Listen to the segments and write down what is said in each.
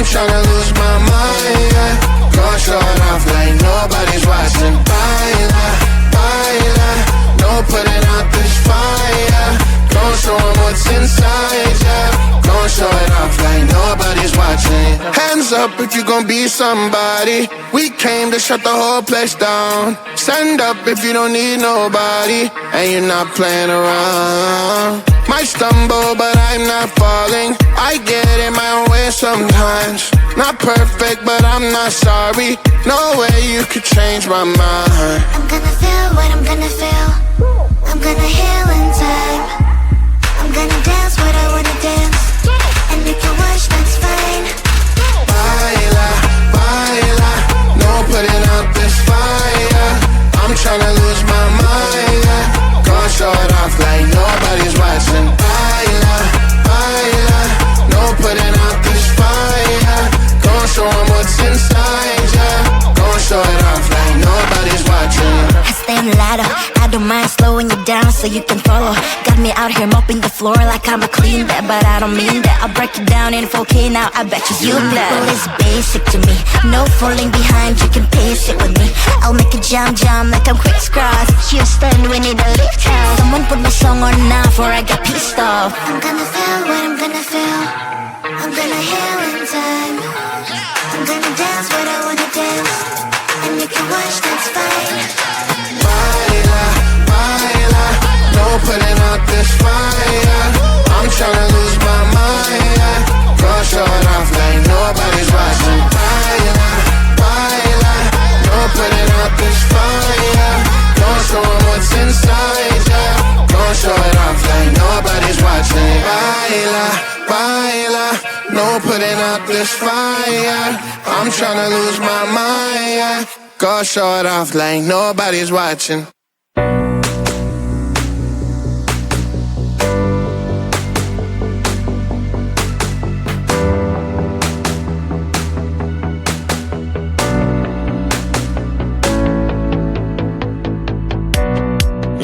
Tryna lose my mind, yeah. Gon' show it off like nobody's watching. Baila, baila, no putting out this fire. Gon' show 'em what's inside, yeah. Gon' show it off like nobody's watching. Hands up if you gon' be somebody. We came to shut the whole place down. Stand up if you don't need nobody and you're not playing around. Might stumble, but I'm not falling. I get in my own way sometimes. Not perfect, but I'm not sorry. No way you could change my mind. I'm gonna feel what I'm gonna feel. I'm gonna heal in time. I'm gonna dance what I wanna dance. And if you watch, that's fine. Baila, baila, no putting out this fire. I'm tryna lose my mind, yeah. Gon' show it off like nobody's watching. Baila, baila, no putting out this fire. Gon' show 'em what's inside, yeah. Gon' show it off like nobody's watching. I stand louder, I don't mind slowing you down so you can follow. Got me out here mopping the floor like I'm a clean that, but I don't mean that. I'll break it down in 4K now, I bet you know. Well, it's basic to me, no falling behind, you can pace it with me. I'll make it jump like I'm crisscross. Houston, we need a lift house. Someone put my song on now before I get pissed off. I'm gonna feel what I'm gonna feel. I'm gonna heal in time. I'm gonna dance what I wanna dance. And you can watch, that's fine. Baila, baila, no putting out this fire. I'm tryna lose my mind, yeah. Gon' show it off like nobody's watching. Baila, baila, no putting out this fire. Gon' show 'em what's inside, yeah. Gon' show it off like nobody's watching. Baila, baila, no putting out this fire. I'm tryna lose my mind, yeah. Gon' show it off like nobody's watching.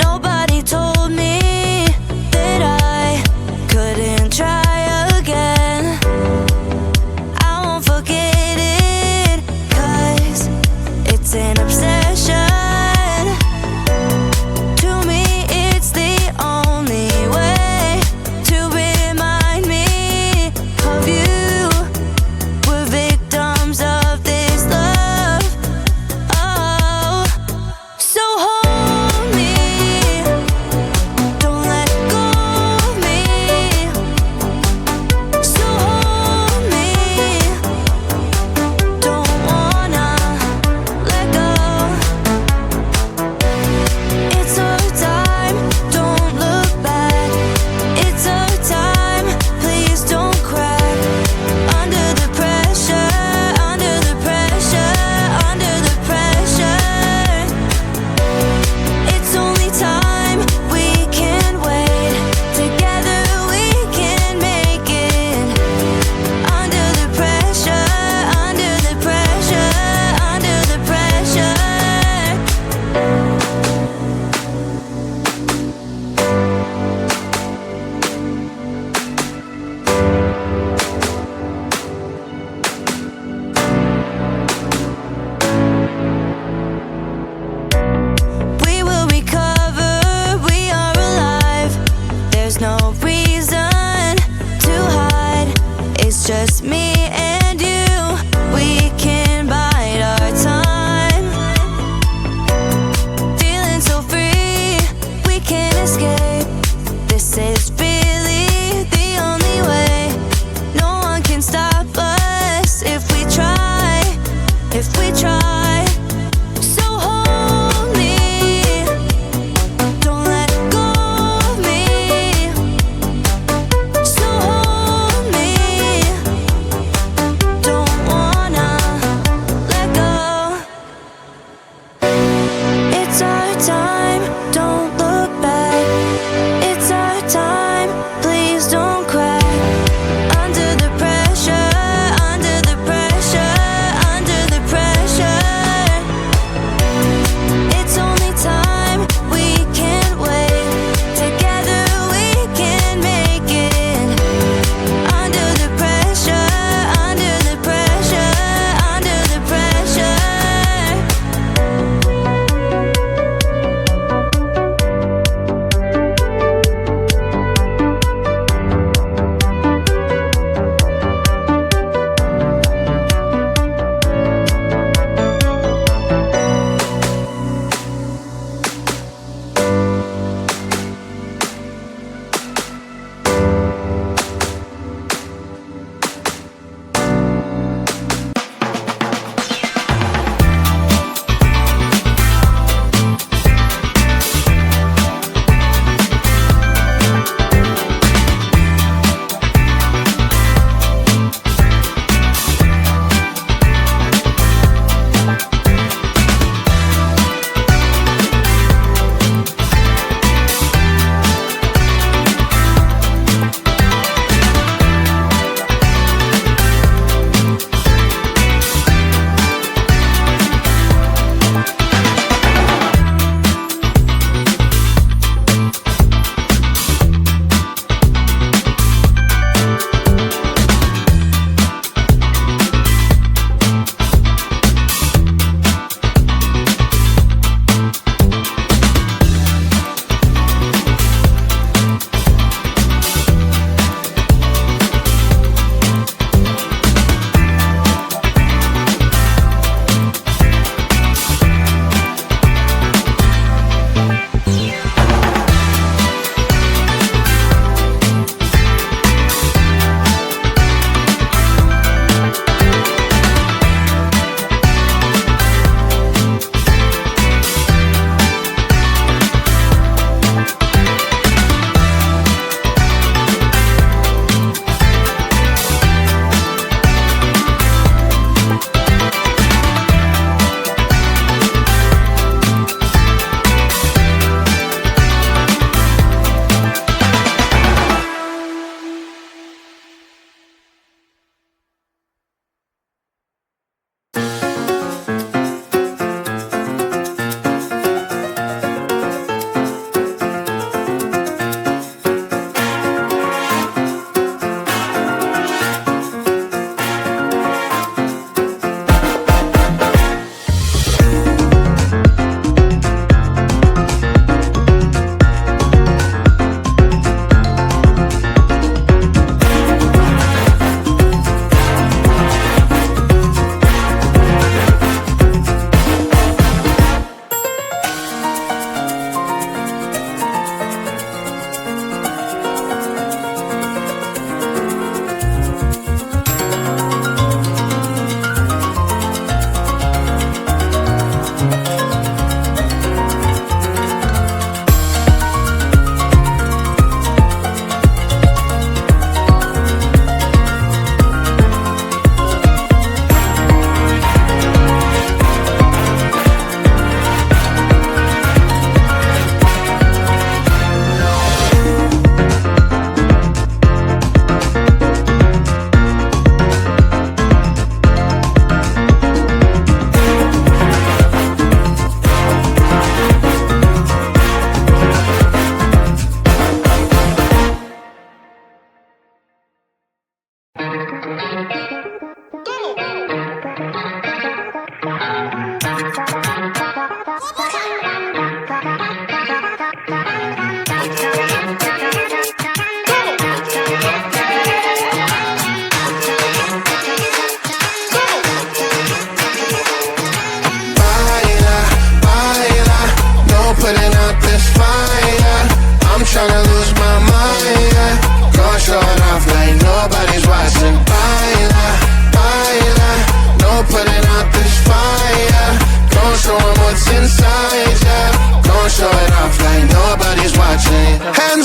Nobody told me that I couldn't try again. I won't forget it, 'cause it's an obsession. To me, it's the only way to remind me of you. We're victims of this love. Oh, so hold me. Don't let go of me. So hold me. Don't wanna let go. It's our time, don't look back. It's our time, please don't crack. Under the pressure, under the pressure, under the pressure. It's only time, we can wait. Together we can make it. Under the pressure, under the pressure, under the pressure. We will recover, we are alive. There's no reason to hide. It's just me and you. We can bide our time. Feeling so free, we can escape. This is really the only way. No one can stop us if we try, if we try. So hold me. Don't let go of me. So hold me.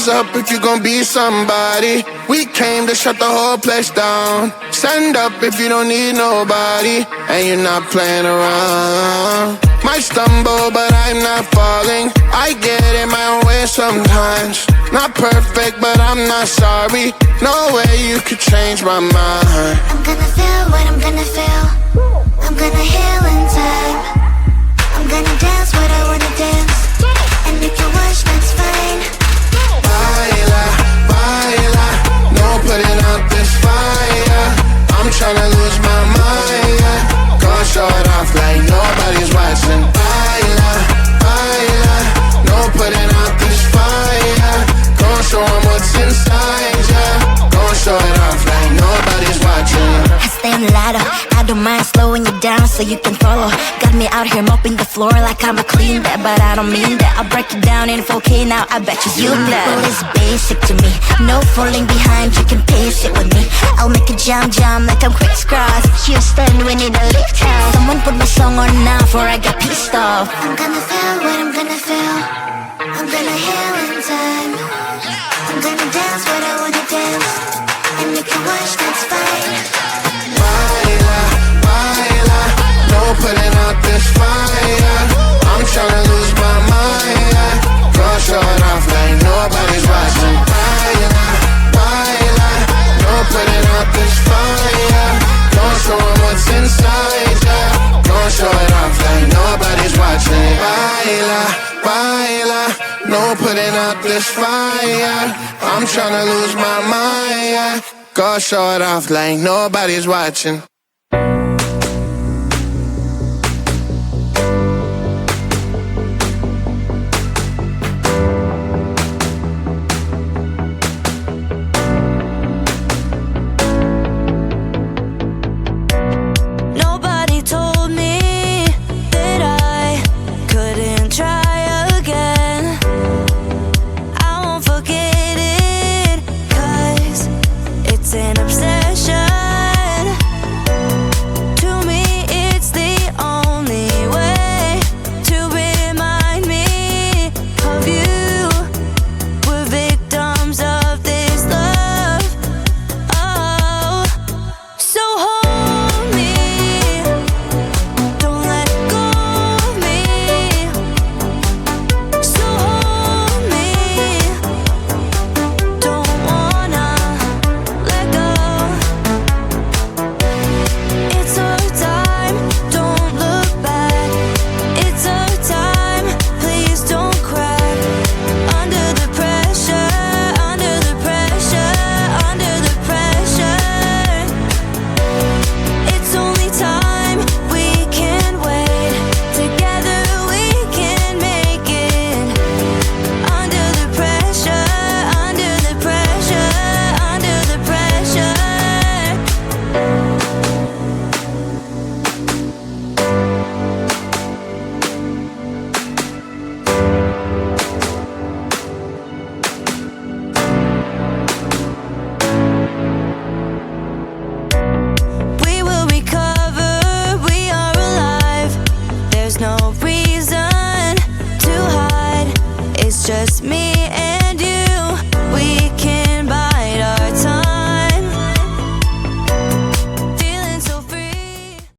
Hands up if you gon' be somebody. We came to shut the whole place down. Stand up if you don't need nobody, and you're not playing around. Might stumble, but I'm not falling. I get in my own way sometimes. Not perfect, but I'm not sorry. No way you could change my mind. I'm gonna feel what I'm gonna feel. I'm gonna heal in time. I'm gonna dance what I wanna dance. And if you watch, that's fine. Baila, baila, no putting out this fire. I'm tryna lose my mind, yeah. Gonna show it off like nobody's watching. Baila, baila, no putting out this fire. Gonna show 'em what's inside, yeah. Gonna show it off like nobody's watching. I stay on the ladder, I don't mind slowing you down so you can follow. Got me out here mopping the floor like I'm a clean that, but I don't mean that. I'll break it down in 4K now, I bet you glad. People is basic to me, no falling behind, you can pace it with me. I'll make a jump like I'm crisscross. Houston, we need a lift house. Someone put my song on now before I get pissed off. I'm gonna feel what I'm gonna feel. I'm gonna heal in time. I'm gonna dance what I wanna dance. And if you watch, that's fine. Baila, baila, no putting out this fire. I'm tryna lose my mind, yeah. Gonna show it off like nobody's watching. Baila, baila, no putting out this fire. Gonna show 'em what's inside, yeah. Gonna show it off like nobody's watching. Baila, baila, no putting out this fire. I'm tryna lose my mind, yeah. Gonna show it off like nobody's watching.